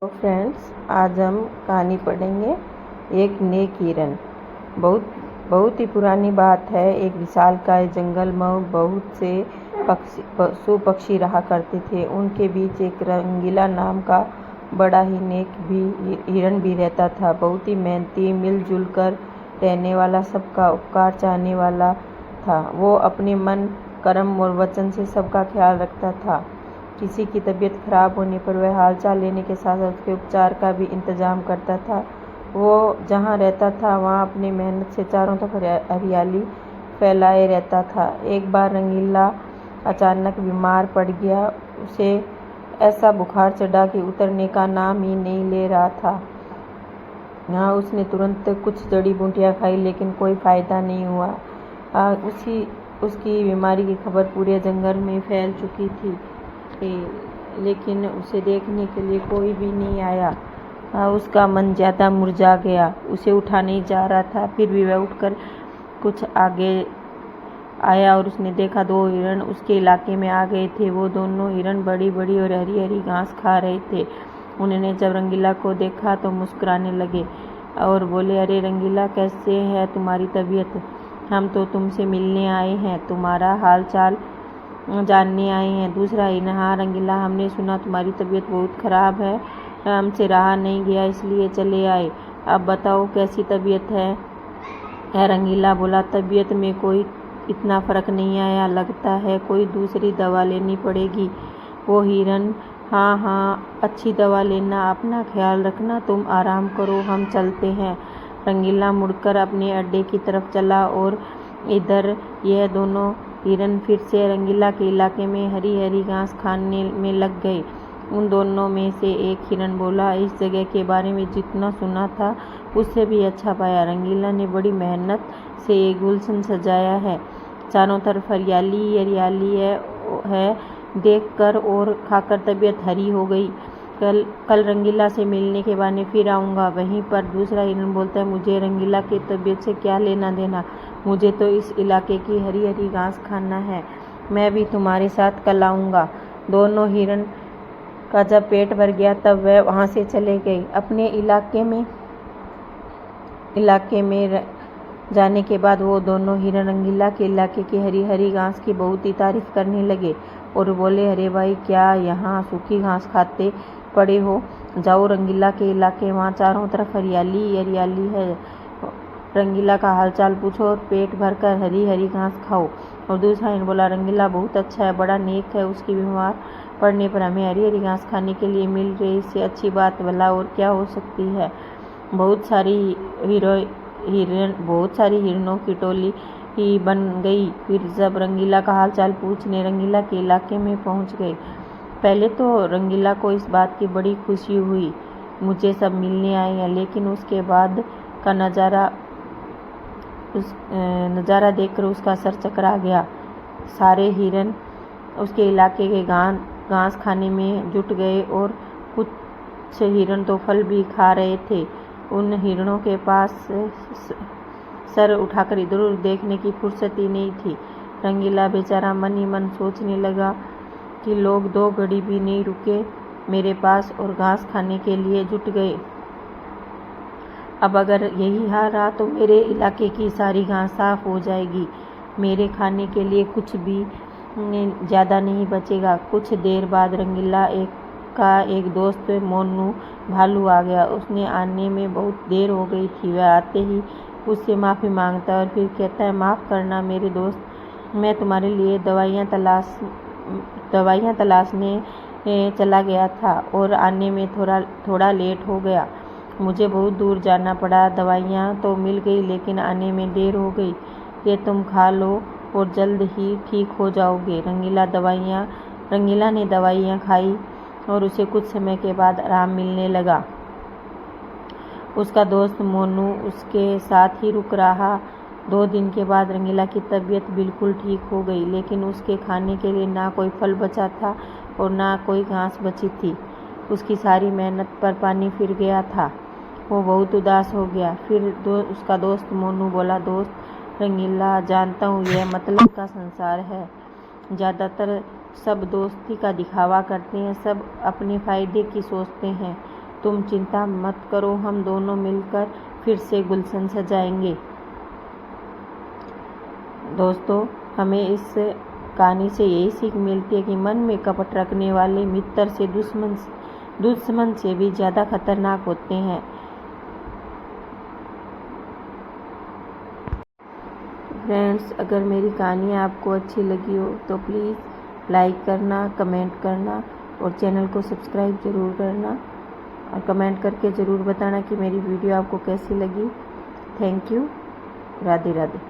तो फ्रेंड्स, आज हम कहानी पढ़ेंगे एक नेक हिरन। बहुत बहुत ही पुरानी बात है। एक विशालकाय जंगल में बहुत से पशु पक्षी रहा करते थे। उनके बीच एक रंगीला नाम का बड़ा ही नेक भी हिरन भी रहता था। बहुत ही मेहनती, मिलजुल कर रहने वाला, सबका उपकार चाहने वाला था। वो अपने मन, कर्म और वचन से सबका ख्याल रखता था। किसी की तबीयत खराब होने पर वह हालचाल लेने के साथ साथ उसके उपचार का भी इंतजाम करता था। वो जहाँ रहता था वहाँ अपनी मेहनत से चारों तरफ हरियाली फैलाए रहता था। एक बार रंगीला अचानक बीमार पड़ गया। उसे ऐसा बुखार चढ़ा कि उतरने का नाम ही नहीं ले रहा था। हाँ, उसने तुरंत कुछ जड़ी बूटियाँ खाई, लेकिन कोई फायदा नहीं हुआ। उसकी बीमारी की खबर पूरे जंगल में फैल चुकी थी, लेकिन उसे देखने के लिए कोई भी नहीं आया। उसका मन ज़्यादा मुरझा गया। उसे उठा नहीं जा रहा था। फिर भी वह उठकर कुछ आगे आया और उसने देखा दो हिरण उसके इलाके में आ गए थे। वो दोनों हिरण बड़ी बड़ी और हरी हरी घास खा रहे थे। उन्होंने जब रंगीला को देखा तो मुस्कुराने लगे और बोले, अरे रंगीला, कैसे है तुम्हारी तबीयत? हम तो तुमसे मिलने आए हैं, तुम्हारा हाल चाल जानने आए हैं। दूसरा हिरण, हाँ रंगीला, हमने सुना तुम्हारी तबीयत बहुत खराब है, हमसे रहा नहीं गया इसलिए चले आए। अब बताओ कैसी तबीयत है? रंगीला बोला, तबीयत में कोई इतना फ़र्क नहीं आया, लगता है कोई दूसरी दवा लेनी पड़ेगी। वो हिरण, हाँ हाँ, अच्छी दवा लेना, अपना ख्याल रखना, तुम आराम करो, हम चलते हैं। रंगीला मुड़कर अपने अड्डे की तरफ चला और इधर यह दोनों हिरण फिर से रंगीला के इलाके में हरी हरी घास खाने में लग गए। उन दोनों में से एक हिरण बोला, इस जगह के बारे में जितना सुना था उससे भी अच्छा पाया। रंगीला ने बड़ी मेहनत से एक गुलशन सजाया है, चारों तरफ हरियाली हरियाली है। देखकर और खाकर तबीयत हरी हो गई। कल रंगीला से मिलने के बहाने फिर आऊँगा। वहीं पर दूसरा हिरण बोलता है, मुझे रंगीला की तबीयत से क्या लेना देना, मुझे तो इस इलाके की हरी हरी घास खाना है। मैं भी तुम्हारे साथ कल आऊँगा। दोनों हिरण का जब पेट भर गया तब वह वहाँ से चले गए। अपने इलाके में जाने के बाद वो दोनों हिरण रंगीला के इलाके की हरी हरी घास की बहुत ही तारीफ करने लगे और बोले, अरे भाई, क्या यहाँ सूखी घास खाते पड़े हो? जाओ रंगीला के इलाके, वहाँ चारों तरफ हरियाली हरियाली है। रंगीला का हालचाल पूछो और पेट भरकर हरी हरी घास खाओ। और दूसरा हिरण बोला, रंगीला बहुत अच्छा है, बड़ा नेक है, उसकी बीमार पड़ने पर हमें हरी हरी घास खाने के लिए मिल रही, इससे अच्छी बात भला और क्या हो सकती है। बहुत सारी हिरणों की टोली ही बन गई। फिर जब रंगीला का हालचाल पूछने रंगीला के इलाके में पहुंच गए, पहले तो रंगीला को इस बात की बड़ी खुशी हुई, मुझे सब मिलने आए हैं। लेकिन उसके बाद का नज़ारा देखकर उसका सर चकरा गया। सारे हिरण उसके इलाके के घास खाने में जुट गए और कुछ हिरण तो फल भी खा रहे थे। उन हिरणों के पास सर उठाकर इधर उधर देखने की फुर्सत ही नहीं थी। रंगीला बेचारा मन ही मन सोचने लगा कि लोग दो घड़ी भी नहीं रुके मेरे पास और घास खाने के लिए जुट गए। अब अगर यही हाल रहा तो मेरे इलाके की सारी घास साफ हो जाएगी। मेरे खाने के लिए कुछ भी ज़्यादा नहीं बचेगा। कुछ देर बाद रंगीला का एक दोस्त मोनू भालू आ गया। उसने आने में बहुत देर हो गई थी। वह आते ही उससे माफ़ी मांगता और फिर कहता है, माफ़ करना मेरे दोस्त, मैं तुम्हारे लिए दवाइयाँ तलाशने चला गया था और आने में थोड़ा लेट हो गया। मुझे बहुत दूर जाना पड़ा। दवाइयाँ तो मिल गई लेकिन आने में देर हो गई। ये तुम खा लो और जल्द ही ठीक हो जाओगे। रंगीला ने दवाइयाँ खाई और उसे कुछ समय के बाद आराम मिलने लगा। उसका दोस्त मोनू उसके साथ ही रुक रहा। 2 दिन के बाद रंगीला की तबीयत बिल्कुल ठीक हो गई, लेकिन उसके खाने के लिए ना कोई फल बचा था और ना कोई घास बची थी। उसकी सारी मेहनत पर पानी फिर गया था। वो बहुत उदास हो गया। फिर उसका दोस्त मोनू बोला, दोस्त रंगीला, जानता हूँ यह मतलब का संसार है, ज़्यादातर सब दोस्ती का दिखावा करते हैं, सब अपने फ़ायदे की सोचते हैं। तुम चिंता मत करो, हम दोनों मिलकर फिर से गुलशन सजाएंगे। दोस्तों, हमें इस कहानी से यही सीख मिलती है कि मन में कपट रखने वाले मित्र से दुश्मन से भी ज़्यादा खतरनाक होते हैं। फ्रेंड्स, अगर मेरी कहानी आपको अच्छी लगी हो तो प्लीज़ लाइक करना, कमेंट करना और चैनल को सब्सक्राइब ज़रूर करना और कमेंट करके ज़रूर बताना कि मेरी वीडियो आपको कैसी लगी। Thank you. राधे राधे।